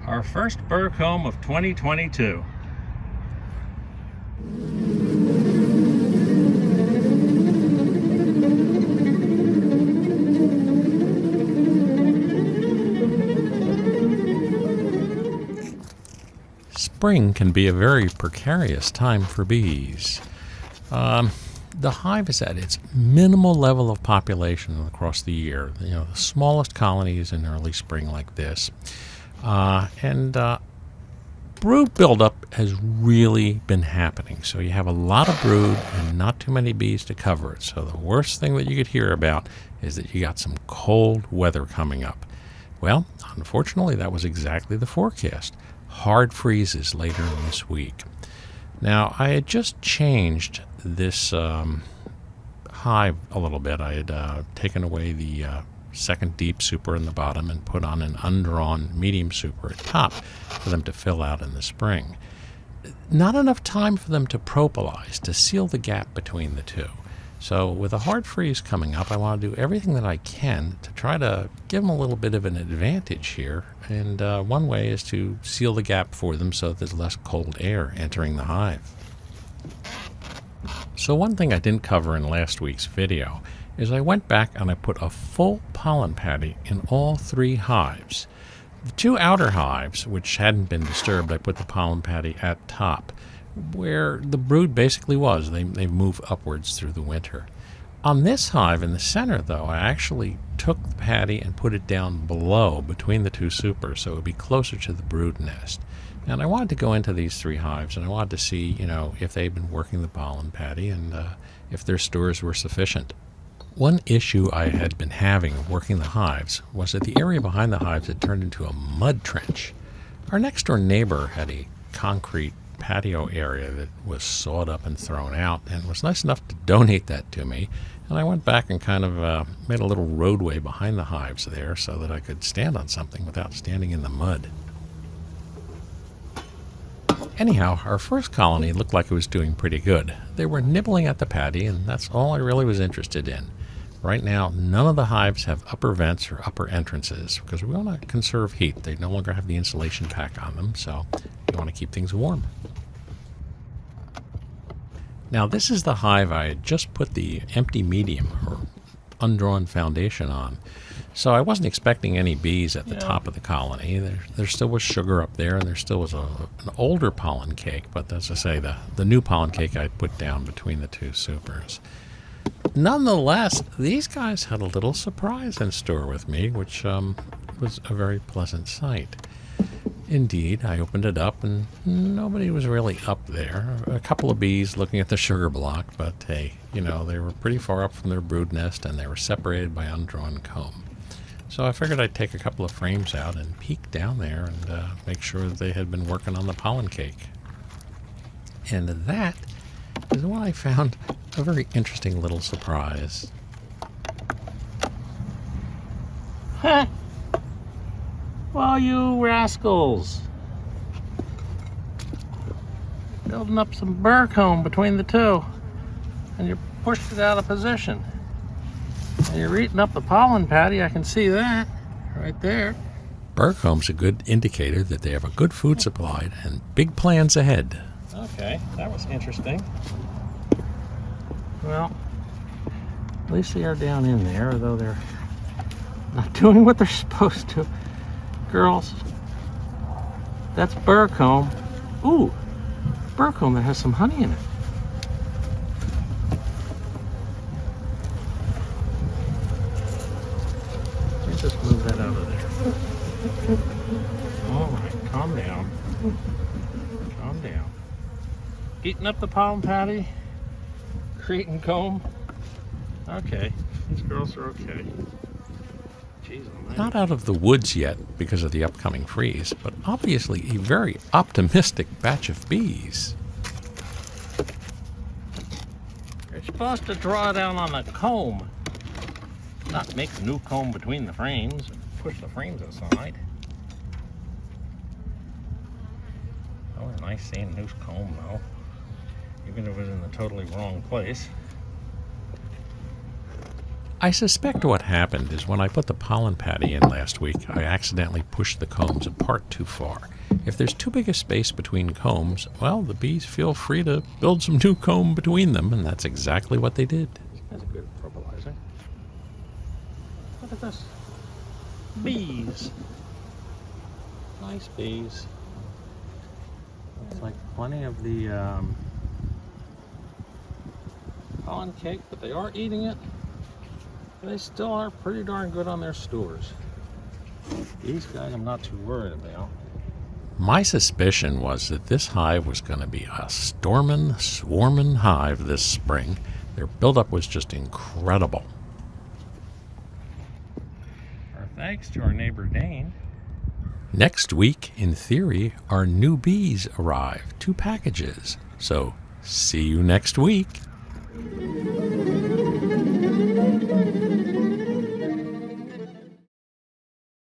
Our first burr comb of 2022. Spring can be a very precarious time for bees. The hive is at its minimal level of population across the year. The smallest colonies in early spring like this. Brood buildup has really been happening. So you have a lot of brood and not too many bees to cover it. So the worst thing that you could hear about is that you got some cold weather coming up. Well, unfortunately, that was exactly the forecast. Hard freezes later in this week. Now, I had just changed this hive a little bit. I had taken away the second deep super in the bottom and put on an undrawn medium super at top for them to fill out in the spring. Not enough time for them to propolize, to seal the gap between the two. So with a hard freeze coming up, I want to do everything that I can to try to give them a little bit of an advantage here. And one way is to seal the gap for them so that there's less cold air entering the hive. So one thing I didn't cover in last week's video is I went back and I put a full pollen patty in all three hives. The two outer hives, which hadn't been disturbed, I put the pollen patty at top, where the brood basically was. They move upwards through the winter. On this hive in the center, though, I actually took the patty and put it down below between the two supers so it would be closer to the brood nest. And I wanted to go into these three hives and I wanted to see, if they'd been working the pollen patty and if their stores were sufficient. One issue I had been having working the hives was that the area behind the hives had turned into a mud trench. Our next door neighbor had a concrete patio area that was sawed up and thrown out and was nice enough to donate that to me. And I went back and kind of made a little roadway behind the hives there so that I could stand on something without standing in the mud. Anyhow, our first colony looked like it was doing pretty good. They were nibbling at the patty, and that's all I really was interested in. Right now, none of the hives have upper vents or upper entrances because we want to conserve heat. They no longer have the insulation pack on them, so we want to keep things warm. Now, this is the hive I had just put the empty medium or undrawn foundation on. So I wasn't expecting any bees at the top of the colony. There still was sugar up there, and there still was an older pollen cake, but as I say, the new pollen cake I put down between the two supers. Nonetheless, these guys had a little surprise in store with me, which was a very pleasant sight. Indeed, I opened it up, and nobody was really up there. A couple of bees looking at the sugar block, but hey, they were pretty far up from their brood nest, and they were separated by undrawn comb. So I figured I'd take a couple of frames out and peek down there and make sure that they had been working on the pollen cake. And that is when I found a very interesting little surprise. Huh? Well, you rascals. Building up some burr comb between the two. And you pushed it out of position. And you're eating up the pollen patty, I can see that right there. Burr comb's a good indicator that they have a good food supply and big plans ahead. Okay, that was interesting. Well, at least they are down in there, although they're not doing what they're supposed to. Girls, that's burr comb. Ooh, burr comb that has some honey in it. Just move that out of there. All right, calm down. Calm down. Eating up the pollen patty, creating comb. Okay, these girls are okay. Jeez, not out of the woods yet because of the upcoming freeze, but obviously a very optimistic batch of bees. You're supposed to draw down on the comb. Not make a new comb between the frames and push the frames aside. Oh, nice seeing a new comb though, even if it was in the totally wrong place. I suspect what happened is when I put the pollen patty in last week, I accidentally pushed the combs apart too far. If there's too big a space between combs, well, the bees feel free to build some new comb between them, and that's exactly what they did. That's a good fertilizer. Look at this. Bees. Nice bees. Looks like plenty of the pollen cake, but they are eating it. They still are pretty darn good on their stores. These guys I'm not too worried about. My suspicion was that this hive was going to be a stormin', swarmin' hive this spring. Their buildup was just incredible. Our thanks to our neighbor Dane. Next week, in theory, our new bees arrive. 2 packages. So, see you next week.